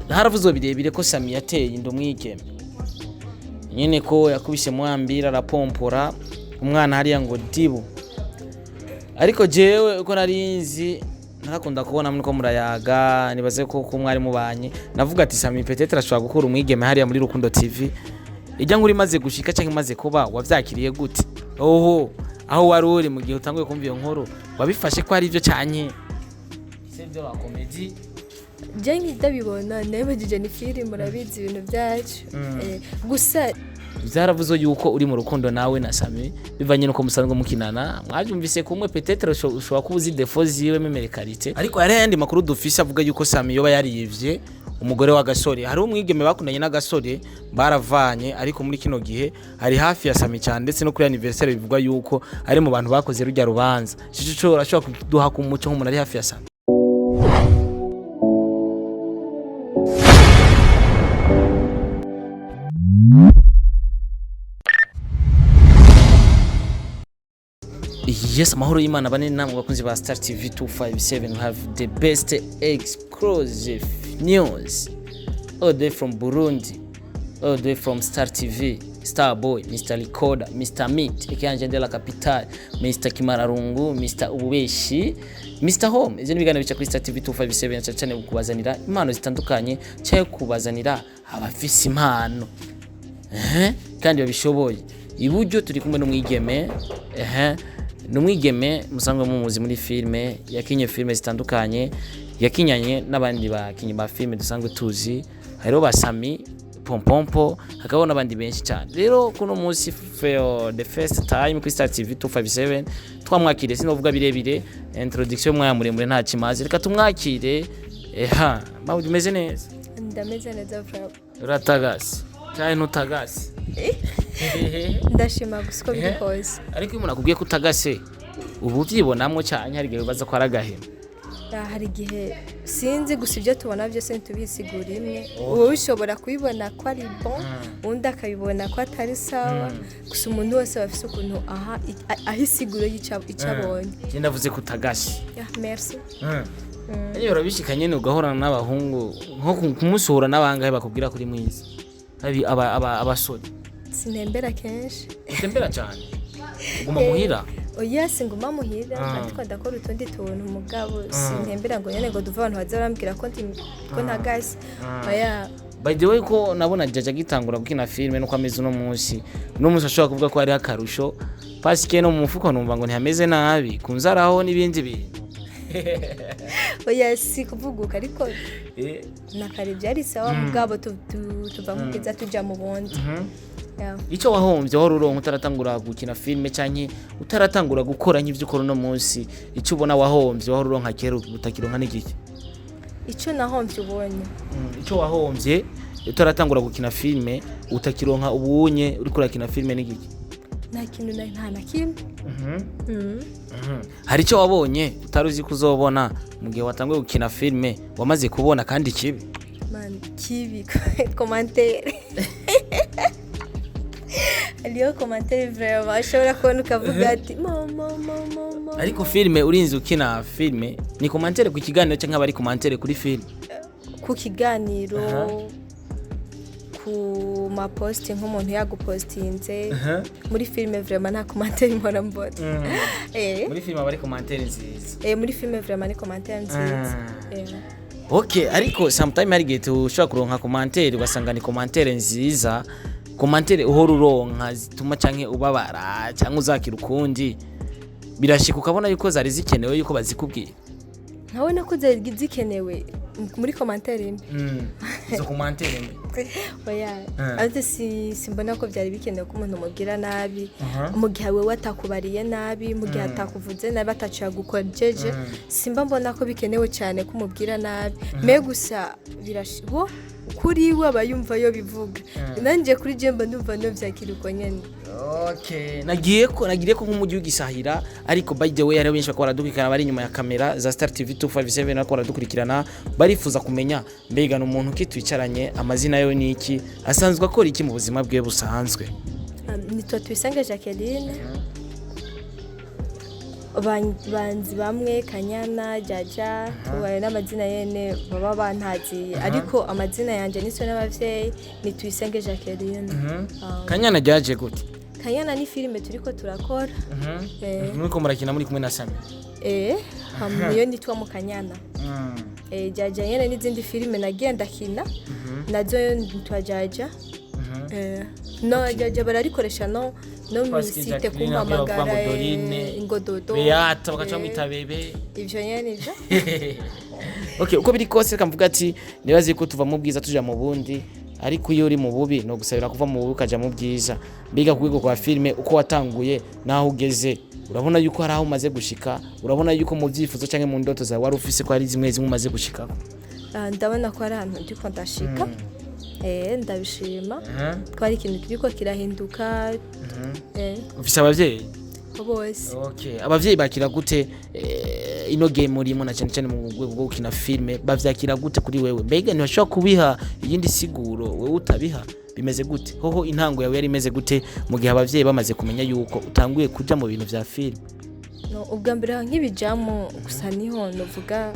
haravuzwe birebire ko Sami yateye inda umwigeme nyene ko yakubise mwambira arapompora umwana hariya ngo dibu ariko jewe uko narinzi narakunda kubona mwe ko murayaga nibaze ko mwari mubanye navuga ati Sami peut-être ashobora gukura umwigeme hariya muri Rukundo TV ijya nkuri maze gushika canke maze kuba wavyakiriye gute oho aho wari uri mu gihe utanguye kumva iyo nkuru wabifashe ko ari byo cyanye sivyo ba comedy Jengi ndabibona nebajije ni film murabizi ibintu byacu gusa byaravuze yuko uri mu rukundo nawe na Sami bivanye nuko musanzwe mukinana mwabyumvise kumwe peut-être ushobora kubuzi defo ziwe memerekarite ariko hari yandi makuru dufise avuga yuko Sami yoba yariyivye umugore wa Gasore hari umwigeme bakundanye na Gasore baravanye ariko muri kino gihe hari hafi ya Sami cyane ndetse no kuri anniversaire bivugwa yuko ari mu bantu bakoze rujya rubanza cico urashobora kuduha ku muco nk'umuntu ari hafi ya Sami. Yes, mahoro y'Imana bane namwe bakunzi ba Star TV 257 we have the best exclusive news all the way from Burundi, all the way from Star TV, Star Boy, Mr. Recorder, Mr. Meat, Ekanje de la Capitale, Mr. Kimararungu, Mr. Ubeshi, Mr. Home. Izo nibigana bica kuri Star TV 257 cyane kubazanira impano zitandukanye cyaye kubazanira abafisi impano kandi babishoboye iburyo turi kumwe n'umwigeme numwigeme musangwe mumuzi muri filme yakinye filme zitandukanye yakinyanye n'abandi bakinyi ba filme dusangwe tuzi hariho ba Sami Pompompo hakabona abandi benshi cyane rero kuno munsi for the first time kuri Star TV 257 twamwakire sinovuga birebire introduction mwaya muremure nta kimaze reka tumwakire mabudi umeze neza ndameze neza bro uratagasi cyane ntutagasi ndashima gusko bikoze ariko umuntu akubwiye ko utagase ubu byibonamwe cyane hari gihe baza ko aragahema hari gihe sinzi gusa ibyo tubona byose ntubisigura imwe wowe ushobora kubibona ko ari bon undi akabibona ko atari sawa gusa umuntu wese afite ukuntu ahisiguro y'icabonye je ndavuze ko utagase merci iyo urabishikanye ni ugahorana n'abahungu nko kumusuhura n'abangahe bakubwira kuri mwiza abi abasore sinembera kenshi utembera cyane uguma muhira oya singuma muhira ariko ndakora utundi tuntu mugabo sinembera ngo nyene ngo duva abantu baza barambwira ko ntagase oya by the way ko nabona jaja gitangura gukina filme nuko ameze no munsi ashobora kuvuga ko ari akarusho pasike no mu mufuko numva ngo ntihameze nabi kunzaraho n'ibindi bintu oya si kuvuguka ariko nakare byari sawa mugabo tuva mukiza tuja mu bundi icyo wahombye wari uronka utaratangura gukina filme canke utaratangura gukora nk'ivyo ukora no munsi icyo ubona wahombye wari uronka kera utakironka n'igiki icyo nahombye ubonye icyo wahombye utaratangura gukina filme utakironka ubunye uri kurakina filme n'igiki nta kintu nta na kimwe hari icyo wabonye utaruzi kuzobona mu gihe watanguye gukina filme wamaze kubona kandi kibi kibi commentaire aliyo commentaire vraiment ashobora kubona ukavuga ati mama ariko filme urinzi ukina filme ni commentaire ku kiganiro cyangwa bari commentaire kuri filme ku kiganiro ku maposti nk'umuntu yagupostinze muri filme vraiment nta commentaire mbona mbona muri filme bari commentaire nziza muri filme vraiment ni commentaire nziza okay ariko sometimes hari gihe ushobora kuronka commentaire ugasanga ni commentaire nziza commentaire uhora uronka zituma canke ubabara canke uzakira ukundi birashika ukabona yuko zari zikenewe yuko bazikubwiye ntabona ko zari zikenewe muri commentaire zo commentaire oya ate simbona ko byari bikenewe ko umuntu mubwira nabi mu gihe wewe atakubariye nabi mu gihe atakuvuze nabi ataciye gukojeje simba mbona ko bikenewe cyane ko mubwira nabi me gusa birashibo kuri we abayumva yo bivuga nanjye kuri jemba ndumva no byakira uko nyene okay nagiye ko nk'umujyi w'igisahira ariko by the way ari benshi bakora dukurikirana bari inyuma ya kamera za Star TV 257 bakora dukurikirana barifuza kumenya mbega n'umuntu kitwicaranye amazina yo ni iki asanzwe akora iki mu buzima bwe busanzwe nitwa Tuyisenge Jacqueline banzi bamwe Kanyana Jaja tubaye n'amazina yene baba bantazi ariko amazina yanje niso n'abavyeyi ni Tuyisenge Jacqueline. Kanyana Jaje gute? Kanyana ni filime turiko turakora. Muriko murakina muri kumwe na Sami? Hamwe nitwa mu Kanyana. Jaja yene n'izindi filime nagiye ndakina nazo nitwa Jaja. No Jaja bararikoresha no musite kumpamagara ingododo Beata bakaca mwita bebe ivyo nyene ivyo. Okay, uko biri kose kamvuga ati nibaze ko tuva mu bwiza tuja mu bundi ariko iyo uri mu bubi no gusabira kuva mu bubi ukaja mu bwiza. Biga kwigo kwa filme uko watanguye naho ugeze urabona yuko hari aho umaze gushika, urabona yuko mu byifuzo canke mu ndoto zawe wari ufise ko hari zimwe umaze gushika. Ndabona ko ari ahantu ndiko ndashika. Ndabishima ko ari ikintu kiriko kirahinduka. Ufise abavyeyi bose? Okay, abavyeyi bakira gute ino game urimo na cyane cyane mu rwego rwo gukina filme bavyakira gute kuri wewe? Mbega ntibashobora kubiha iyindi siguro wewe utabiha bimeze gute? Hoho intango yawe yari imeze gute mu gihe abavyeyi bamaze kumenya yuko utanguye kuja mu bintu vya filme? No, ubwa mbere nk'ibijamo gusa niho novuga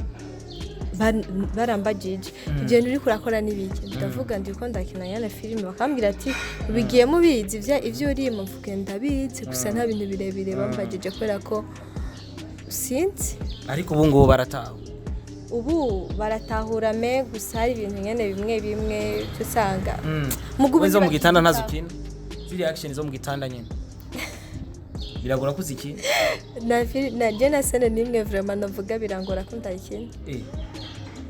barambagije igihe uri kurakora n'ibiki ndavuga ndiko ndakina yana filime bakambwira ati ubigiye mubizi ivyo uri mu mvuge ndabizi gusa nta bintu birebire bambagije kubera ko sinzi. Ariko ubu ngubu barataho? Ubu baratahura me gusa hari ibintu nyene bimwe tusanga zo mu gitanda ntazukina ziri action zo mu gitanda nyene biragora kuziki na jena sene nimwe vraiment navuga birangora ko ndayikina.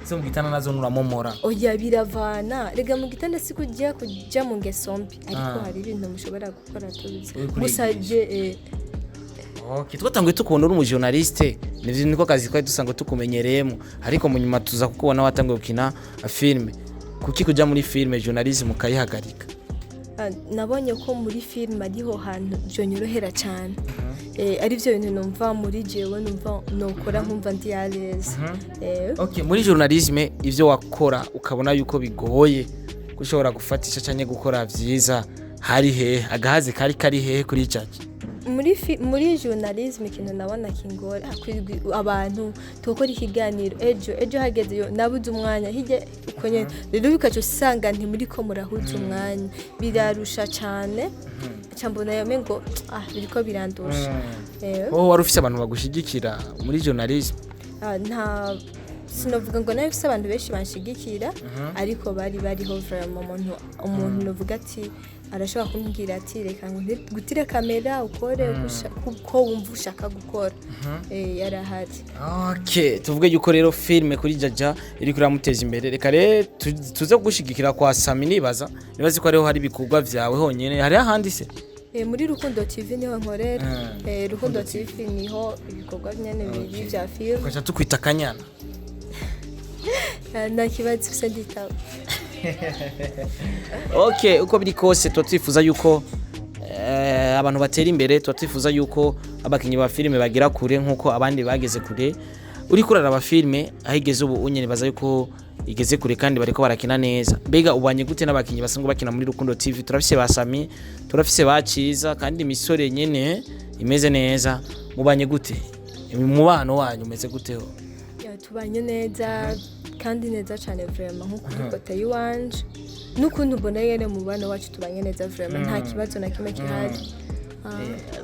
zo mu gitanda nazo nuramomora? Oya biravana rega mu gitanda sikugiye kuja mu ngesombi ariko hari ibintu mushobora gukora tubizi gusa je Okay, twatanguye tukubona uri umujournaliste nivyo niko kazi kwa dusanga tukumenyereyemo ariko mu nyuma tuza kukubona watanguye gukina filme. Kuki kuja muri filme journalism ukayihagarika? Nabonye ko muri filme ariho hantu byonyorohera cyane. Ari byo bintu numva muri jewe numva nokora nkumva ndi à l'aise. Okay, muri journalism ivyo wakora ukabona yuko bigoye gushobora gufatisha cyane gukora vyiza hari he agahaze kari he kuri cyaje? Muri journalism ikintu nabona kingora abantu tukora ikiganiro ejo hageze yo nabuze umwanya hije ukonye rero bikacu usanga nti muri ko murahuza umwanya birarusha cyane cyambona yame ngo biriko birandusha. Wari ufise abantu bagushigikira muri journalism? Nta sinovuga ngo nayo ufise abantu benshi banshigikira ariko bariho vraiment umuntu novuga ati arashobora kumbwira ati reka ngo gutire kamera ukore uko wumva ushaka gukora. Yarahari. Okay, tuvuge yuko rero filme kuri Jaja iri kuramuteza imbere. Reka rero tuze gushigikira kwa Sami nibaza ko ariho hari bikorwa vyawe honyene hari ahandi se? Muri Rukundo TV niho nkorera. Rukundo TV niho ibikorwa nyene biri vya film. Kwacha tukwita Kanyana? Na kibazo se nditaba. Okay, uko biri kose twifuza yuko abantu batera imbere, twifuza yuko abakinyi ba filme bagira kure nkuko abandi bageze kure. Uri kurara ba filme ahigeze ubu unyene baza yuko igeze kure kandi bariko barakina neza. Mbega ubanye gute n'abakinyi basanzwe bakina muri Rukundo TV? Turafise ba Sami, turafise ba Ciza kandi imisore nyene imeze neza. Mubanye gute? Umubano wanyu umeze gute ho? Tubanye neza kandi neza cyane vraiment nko kuri kote yiwanje n'ukuntu mbona yene mu bana wacu tubanye neza vraiment nta kibazo na kimwe kihari.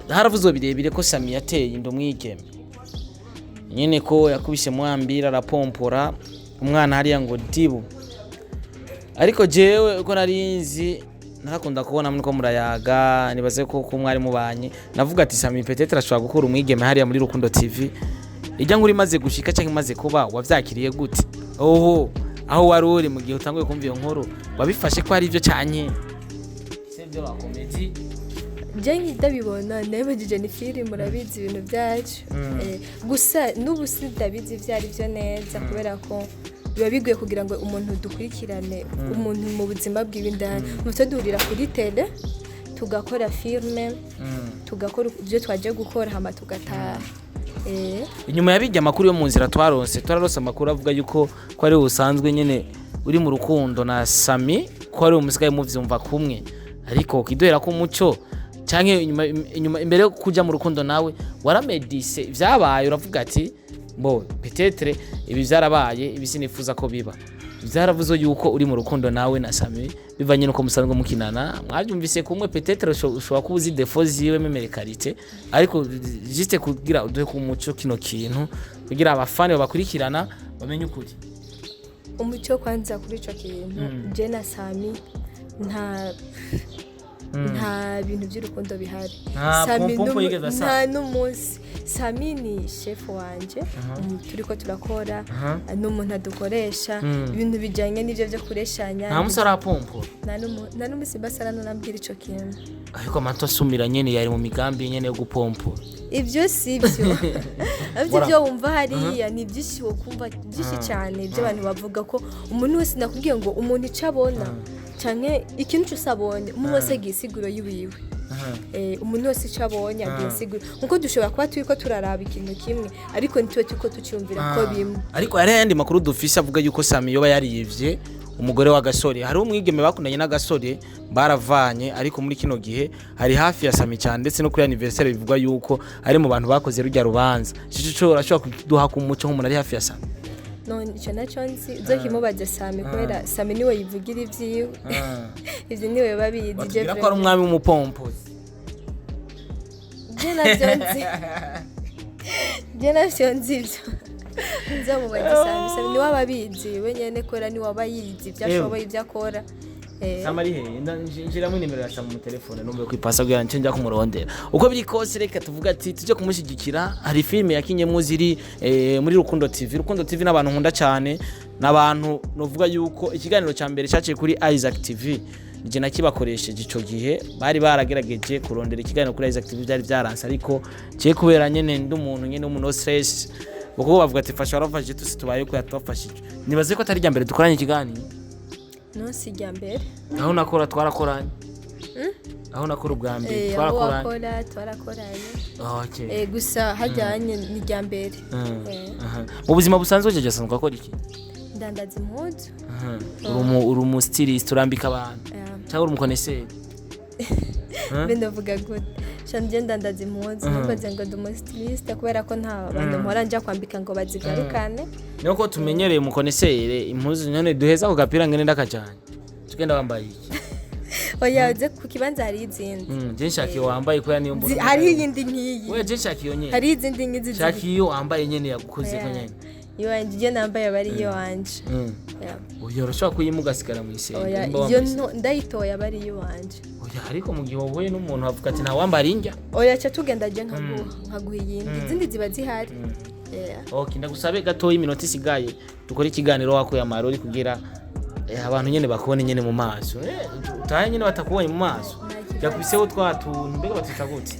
Haravuzwe birebire ko Sami yateye indo mwigeme nyene ko yakubise mwambira arapompora umwana hariya ngo dibu ariko jewe uko narinzi narakunda kubona muri ko murayaga nibaze ko mwari mubanye navuga ati Sami peut-être ashobora gukora umwigeme hariya muri Rukundo TV. Ijya nguri maze gushika cyangwa maze kuba wavyakiriye gute? Aho wari uri mu gihe utanguye kumva iyo nkuru wabifashe ko ari byo cyanye sibyo bakomedi? Jengi ndabibona nebagije ni film murabizi ibintu byacu gusa n'ubu sindabizi byari byo neza kubera ko biba bigoye kugira ngo umuntu dukurikirane umuntu mu buzima bw'ibindani mutwe duhurira kuri tele tugakora filme tugakora ibyo twaje gukora hama tugataha. Inyuma yabijya amakuru yo mu nzira twarose amakuru avuga yuko ko ari usanzwe nyene uri mu rukundo na Sami ko ari umusigaye muvyumva kumwe ariko kidohera ko umuco canke inyuma imbere yo kuja mu rukundo nawe waramedise vyabaye uravuga ati mbo peut-être ibi vyarabaye ibi sinifuza ko biba vyaravuze yuko uri mu rukundo nawe na Sami bivanye nuko musanzwe mukinana mwabyumvise kumwe peut-être ushobora kubuzi defo ziwe memere qualité ariko juste kugira uduhe ku muco kino kintu kugira abafani babakurikirana bamenye ukuri umuco kwanza kuri ico kintu je na Sami nta bintu by'urukundo bihari. Sami nta n'umunsi. Sami ni chef wanje turiko turakora n'umuntu adukoresha ibintu bijanye n'ivyo byo kureshanya. Nta musara pompo. Nta n'umusi basara nambira ico kintu. Ariko manto asumira nyene yari mu migambi nyene yo gupompo. Ivyo sivyo. Avyo wumva hariya ni byinshi wo kumva byinshi cyane byo abantu bavuga ko umuntu wese nakubwiye ngo umuntu icabona canke ikintu cyosabonye umuntu wese gisiguro yiwiwe. Umuntu wese icabonye agisiguro nkuko dushobora kuba turiko turaraba ikintu kimwe ariko nitwe tuko tucyumvira ko bimwe. Ariko hari yandi makuru dufise avuga yuko Sami yoba yariyivye umugore wa Gasore. Hari umwigeme bakundanye na Gasore baravanye ariko muri kino gihe hari hafi ya Sami cyane ndetse no kuri anniversaire bivugwa yuko ari mu bantu bakoze rujya rubanza. Cico urashobora kuduha ku muco nk'umuntu ari hafi ya Sami. Non ico naco nzi zokimubaje Sami kubera Sami niwe yivugira ivyiwe. Ivyo niwe babizi je. Bira ko ari umwami w'umupompo. Je navyo nzivyo. Nzamubaje Sami niwe ababizi we nyene kora niwe abayizi byashoboye ibyakora. Samari he njira mu nimero ya Sami mu telefone numbe kwipasa bwa nce njya kumurondera. Uko biri kose reka tuvuga ati tuje kumushigikira. Hari filme yakinyemo ziri muri Rukundo TV. Rukundo TV n'abantu nkunda cyane n'abantu novuga yuko ikiganiro ca mbere cyaciye kuri Isaac TV je nakibakoresheje ico gihe bari baragerageje kurondera ikiganiro kuri Isaac TV byari byaranse ariko je kubera nyene ndi umuntu nyene umuntu stress uko bavuga ati fasha warafashije tusi tubaye ko yatwafashije. Nibaze ko atari ryambere dukoranye ikiganiro. No si ryambere. Aho nakora twarakoranye. Aho nakora ubwa mbere twarakoranye. Okay. Gusa hajyanye ni ryambere. Mu buzima busanzwe je jasanzwe akora iki? Ndandaza impuzu. Uri umu stylist urambika abantu. Cyangwa uri umukoneseri? Bendavuga gute. Shanje ndandaza impuzu mbaze ngo ndi umu stylist kubera ko nta bantu mpora nja kwambika ngo bazigarukane. Niko tumenyereye umukoneseri impuzu none duheza ku gapira ngene ndakajanye. Tugenda wambaye iki? Oya ze ku kibanza hari izindi. Je nshakiye wambaye ko niyo mbona. Hari iyindi nkiyi. Oya je nshakiye nyene. Hari izindi nkizi. Nshakiye wambaye nyene yagukoze ko nyene. Yo anje nambaye bari yo wanje. Oya urashobora kuyimugasigara mu isenge. Oya iyo ndayitoya bari yo wanje. Oya ariko mu gihe wowe n'umuntu avuga ati nta wambara injya. Oya cha tugenda je nkaguha iyindi. Izindi ziba zihari. Okay ndagusabe gato y'iminota isigaye dukora ikiganiro wakuye amarori kugira abantu nyene bakubone nyene mu maso. Utaye nyene batakubonye mu maso. Yakubiseho twatuntu mbega batita gute.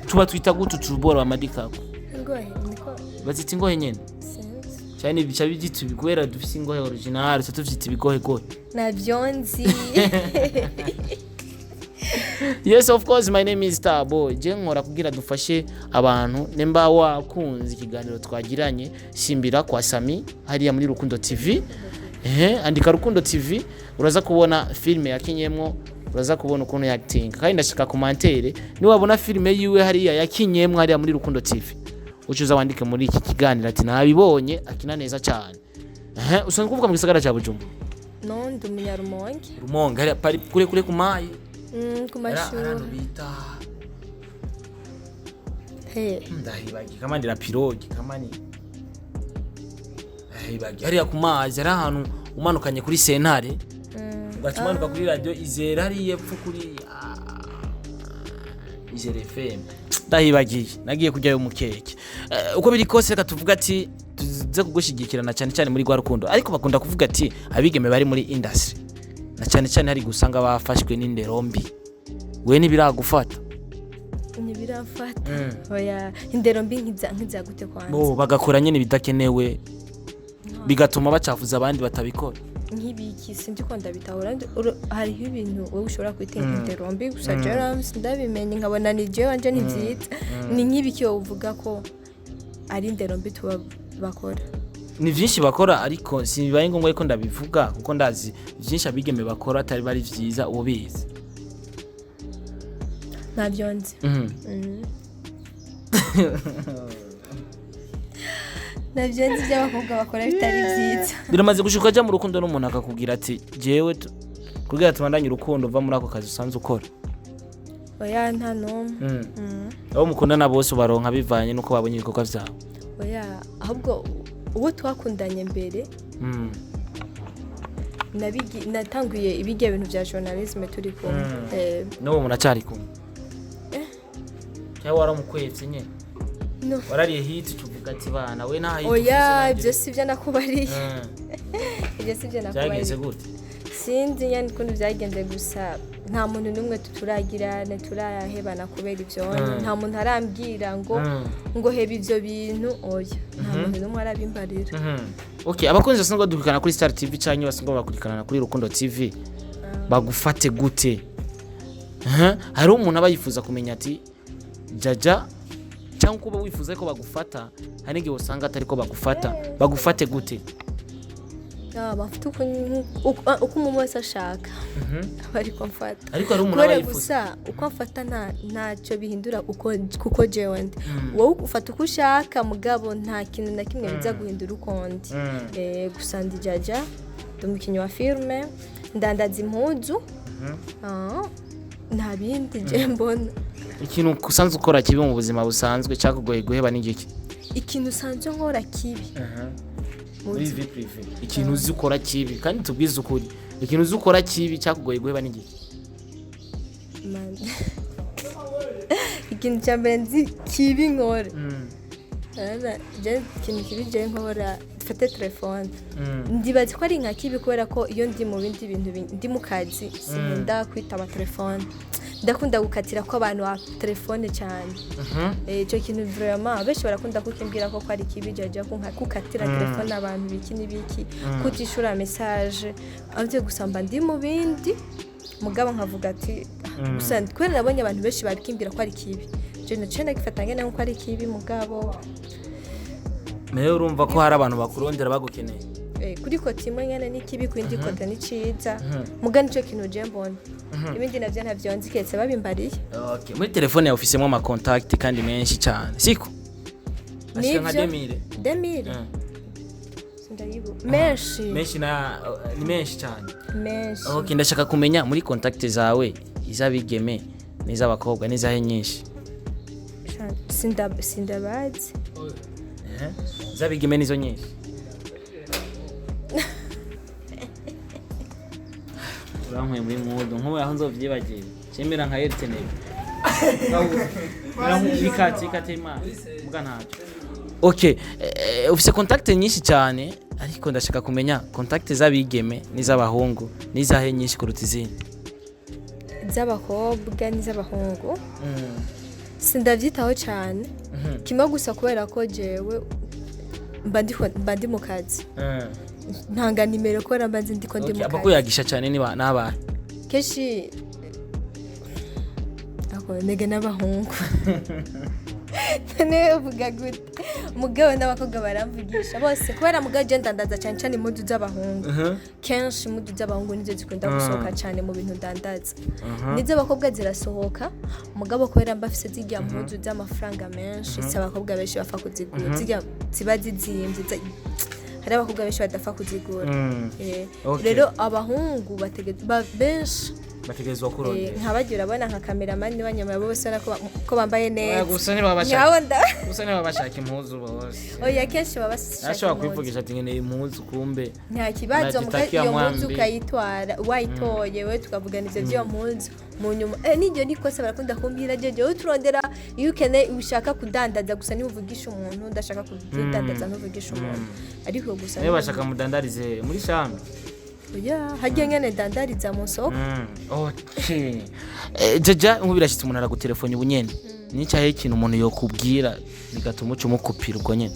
Tuba twita gute tubora amadikako. Ngohe niko. Bazita ingohe nyene. Cyane bica bigiti bigwera dufise ingohe original so tufite ibigohe gohe. Navyonzi. Yes of course my name is Starboy. Je nkora kugira dufashe abantu nemba wakunze ikiganiro twagiranye shimbira kwa Sami hariya muri Rukundo TV. Andika Rukundo TV uraza kubona filme yakinyemwo uraza kubona ukuntu acting kandi ndashaka commentaire ni wabona filme yiwe hariya yakinyemwo hariya muri Rukundo TV ucuza wandike muri iki kiganiro ati nabibonye akina neza cyane. Usanzwe kuvuga mu gisagara cya Bujumbura? No ndi umunyarumonge. Rumonge hariya pari kure ku mayi. Ku mashuri. Bita. Ndahibagi kama ndira pirogi kama ni. Ndahibagi hariya ku mazi ari ahantu umanukanye kuri sentare. Ugacimanuka kuri radio Izera ari yepfo kuri Izera FM. Ndahibagiye nagiye kujyayo mukeke. Uko biri kose reka tuvuga ati tuze kugushigikirana cyane cyane muri gwa Rukundo ariko bakunda kuvuga ati abigeme bari muri industry na cyane cyane hari gusanga bafashwe n'indero mbi. We nibiragufata? Nibirafata. Oya indero mbi nkiza gute kwanza. Bo bagakora nyene bidakenewe bigatuma bacafuza abandi batabikora. Nk'ibiki sindi ko ndabitahura hari ibintu wowe ushobora kwitenda indero mbi gusa Jerams ndabimenye nkabona ni je wanje ni byita ni nk'ibiki wowe uvuga ko ari indero mbi tuba bakora. Ni byinshi bakora ariko sibibaye ngombwa ko ndabivuga kuko ndazi byinshi abigeme bakora atari bari vyiza ubizi. ntabyo nzi nabyo nzi by'abakobwa bakora bitari byiza. Biramaze gushuka ajya mu rukundo n'umuntu akakubwira ati jewe kugira tubandanye urukundo uva muri ako kazi usanze ukora? Oya nta n'umwe. Abo mukundana bose baronka bivanye nuko babonye ibikorwa vyawe? Oya ahubwo uwo twakundanye mbere natanguye ibigiye ibintu bya journalisme turi kumwe. N'uwo muracyari kumwe? Cyangwa waramukwetse nyene? No. Warariye hit tuvuga ati bana we nta hit. Oya ibyo sivyo nakubariye. Ibyo sivyo nakubariye. Byagenze gute? Sinzi yani kuntu byagenze gusa nta muntu numwe tuturagira turahebana kubera ibyo. Nta muntu arambwira ngo heba ibyo bintu oya. Nta muntu numwe arabimbarira. Okay, abakunzi basanzwe badukurikirana kuri Star TV cyangwa basanzwe bakurikirana kuri Rukundo TV bagufate gute? Hari umuntu aba yifuza kumenya ati Jaja cyangwa kuba wifuza ko bagufata hari ngiye usanga atari ko bagufate gute? Bafite uko umuntu wese ashaka bari kumfata. Ariko hari umuntu aba yifuza uko amfata ntacyo bihindura kuko jewe ndi wowe ufata uko ushaka mugabo nta kintu na kimwe biza guhindura uko ndi. Gusa ndi Jaja umukinnyi wa filme ndandaza impuzu nta bindi je mbona. Ikintu usanzwe ukora kibi mu buzima busanzwe cyakugoye guheba n'igiki? Ikintu usanzwe nkora kibi muri vie privé, ikintu uzi ukora kibi kandi tubwize ukuri, ikintu uzi ukora kibi cyakugoye guheba n'igiki? Ikintu cyambere nzi kibi nkora je ikintu kibi je nkora fate telefone ndibaza ko ari nka kibi kubera ko iyo ndi mu bindi bintu ndi mu kazi sinda kwitaba telefone, ndakunda gukatira ko abantu ba telefone cyane. Icyo kintu vraiment benshi barakunda kukimbwira ko ari kibi Jaja ko nka kukatira telefone abantu biki nibiki kutishura message avye gusamba ndi mu bindi mugabo nkavuga ati gusa kwera nabonye abantu benshi babikimbira ko ari kibi je nacenda gifatanye na ko ari kibi mugabo meyo urumva ko hari abantu bakurondera bagukeneye kuri kote imwe nyene ni kibi kwindi kote ni ciza mugani cyo kintu je mbona ibindi navyo ntavyo nzi ketse babimbariye. Okay, muri telefone yawe ufisemo ama contact kandi menshi cyane siko? Ashika nka 2000 sindayibu menshi na ni menshi cyane menshi. Okay, ndashaka kumenya muri contact zawe izabigeme n'izabakobwa n'izahe nyinshi? Sindabazi. Zabigeme nizo nyinshi? Uramwe muri mudo nko aho nzovyibagiye cemera nka Ertenel ikatema muga ntacyo. Okay, ufise contact nyinshi cyane ariko ndashaka kumenya contact zabigeme n'izabahungu n'izahe nyinshi kuruta izindi? Z'abakobwa n'izabahungu sindavyitaho cyane kimwe gusa kubera ko jewe mbandi mu kazi ntanga nimero ko rambanze ndiko ndi mu kazi. Abakuyagisha cyane niba nabahe keshi ako nege n'abahungu ne uvuga gute mugabo n'abakobwa baramvugisha bose kubera mugabo je ndandaza cyane cyane impuzu z'abahungu kenshi impuzu z'abahungu nizo zikunda gusohoka cyane mu bintu ndandaza nizo abakobwa zirasohoka mugabo kubera mbafise zijya impuzu z'amafaranga menshi si abakobwa benshi bafa kuzigura zijya ziba zizimvye hari abakobwa benshi badafa kuzigura. Rero abahungu benshi bategezwa kurondera nkabagira abana nka cameraman banyama bose ko bambaye neza gusa ni baba bashaka impuzu bose. Oya kenshi baba bashaka ashaka kwivugisha ati nkeneye impuzu kumbe nta kibazo iyo mpuzu ukayitwara wayitoye we tukavugana ivyo byo mpuzu mu nyuma nijyo nikose barakunda kumbwira jeje we turondera iyo ukeneye ushaka kudandaza gusa ni uvugisha umuntu ndashaka kudandaza no vugisha umuntu ariko gusa niba bashaka mudandarize muri shambi. Oya hajye ngene dandariza mu soko. Okay, Jaja nkubirashitse umuntu aragutelefone ubunyene nicyahe ikintu umuntu yokubwira bigatuma umukupira ubwo nyene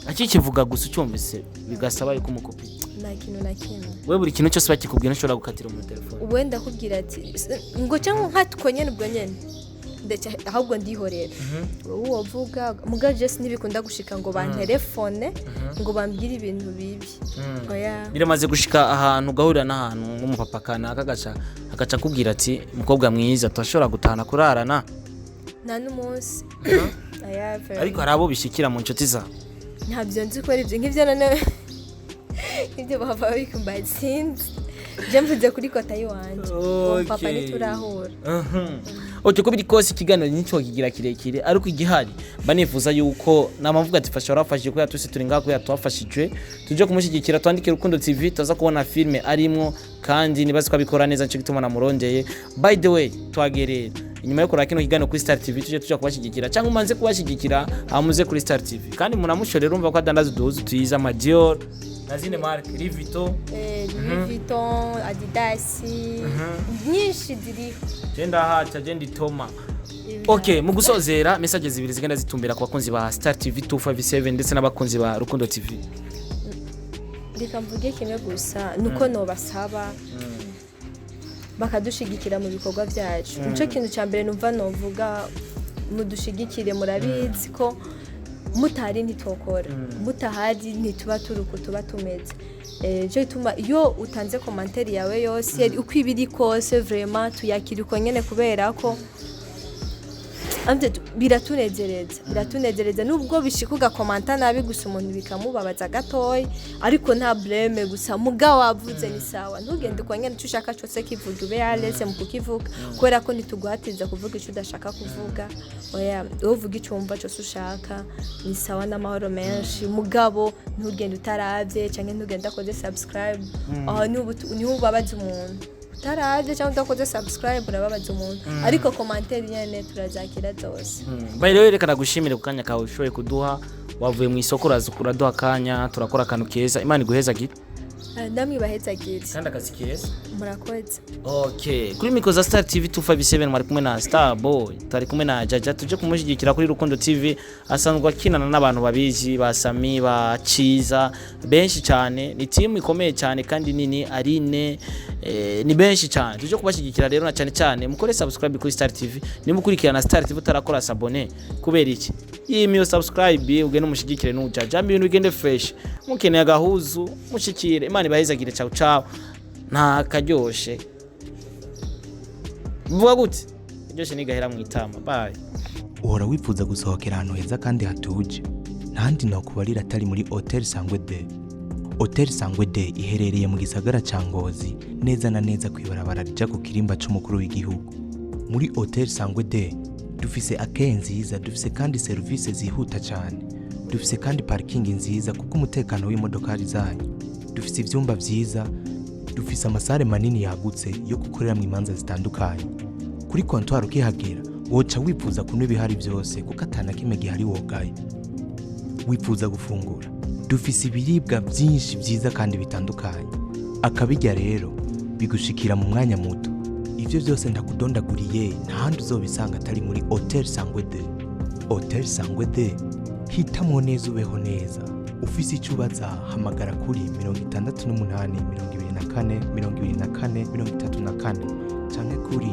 akikivuga gusa ucyumvise bigasaba yuko umukupira nta kintu na kimwe we buri kintu cyose bakikubwira nshobora gukatira mu telefone wenda kubwira ati ngo cyangwa nkatwo nyene ubwo nyene ndetse ahubwo ndihorera wowe uvuga muga just nibikunda gushika ngo bantelefone ngo bambwire ibintu bibi oya biramaze gushika ahantu gahurira n'ahantu nk'umupapa kanaka agaca kubwira ati mukobwa mwiza turashobora gutahana kurarana na n'umunsi ariko hari abo bishikira mu nshuti zawe ntabyo nzi ko ari ibyo nk'ibyo none ibyo bava bikumbaye sinzi je mvuze kuri kota yiwanje papa niturahura oke ko biri kose ikiganiro n'icyo kigira kirekire ariko igihari banifuza yuko namavuga ati fasha warafashije ko yatuse turi ngaho ko yatwafashije tuje kumushyigikira twandike Rukundo TV tuza kubona filme arimo kandi nibaze ko abikora neza nce gituma namurondeye by the way twagerera inyuma yo kora kino kiganiro kuri Star TV tuje kubashyigikira cyangwa umanze kubashyigikira amuze kuri Star TV kandi munamushorera urumva ko adandaza uduhuzu tuyiza ama Dior nazine mark Louis Vuitton Adidas nyinshi ziri genda hacha gendi Toma okay mu gusozera message zibiri zigenda zitumbira ku bakunzi ba Star TV 257 ndetse n'abakunzi ba Rukundo TV reka mvuge kimwe gusa nuko no basaba bakadushigikira mu bikorwa byacu nico kintu cya mbere numva novuga mudushigikire murabizi ko mutari ntitokora mutahari ntituba turuko tuba tumeze je ituma iyo utanze commentaire yawe yose uko ibiri kose vraiment tuyakira uko nyene kubera ko amte biratunezereza nubwo bishikuga commenta nabi gusa umuntu bikamubabaza gatoyi ariko nta blame gusa muga wavuze ni sawa ntugende uko nyene cyushaka cyose kivuga ube yalese mu kukivuga kubera ko nituguhatiza kuvuga icyo udashaka kuvuga oya uvuga icyumva cyose ushaka ni sawa n'amahoro menshi mugabo ntugende utaravye cyangwa ntugende akoze subscribe ni ubabaza umuntu taraje cyangwa udakoze subscribe urababaza umuntu ariko commentaire nyene turazakira zose bayiro yerekana gushimira kukanya kawe ushoye kuduha wavuye mu isoko razukura duha kanya turakora akantu keza Imana iguheza gite namwe baheza gite kandi akazi keza murakoze okay kuri mikoza Star TV 257 mwari kumwe na Star Boy tari kumwe na Jaja tuje kumushyigikira kuri Rukundo TV asanzwe akinana n'abantu babizi ba Sami ba Ciza benshi cyane ni team ikomeye cyane kandi nini Arine ni benshi cyane tuje kubashyigikira rero na cyane cyane mukore subscribe kuri Star TV nimukurikirana Star TV utarakora sabone kubera iki yimiyo subscribe ugene umushyigikire n'ujaja ibintu bigende fresh mukeneye agahuzu mushikire Imana ibahezagire ciao ciao nta karyoshe vuga gute karyoshe nigahera mu itama bye uhora wifuza gusohokera ahantu heza kandi hatuje ntandi no kubarira atari muri Hotel Sangwe de Hotel Sangwe de iherereye mu gisagara ca Ngozi neza na neza kwibarabara rija ku kirimba c'umukuru w'igihugu muri Hotel Sangwe de dufise akeye nziza dufise kandi service zihuta cyane dufise kandi parking nziza kuko umutekano w'imodokari zanyu dufise ivyumba vyiza dufise amasare manini yagutse yo gukorera mu imanza zitandukanye kuri comptoir ukihagera woca wifuza kunywa ibihari byose kuko atana kimwe gihari wogaye wifuza gufungura dufise ibiribwa byinshi byiza kandi bitandukanye akabijya rero bigushikira mu mwanya muto ivyo byose ndakudondaguriye ntahandi uzobisanga atari muri Hotel Sangwe de Hotel Sangwe de hitamo neza ubeho neza ufise icubaza hamagara kuri 68 24 24 34 canke kuri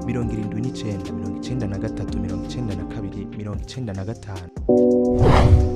79 93 92 95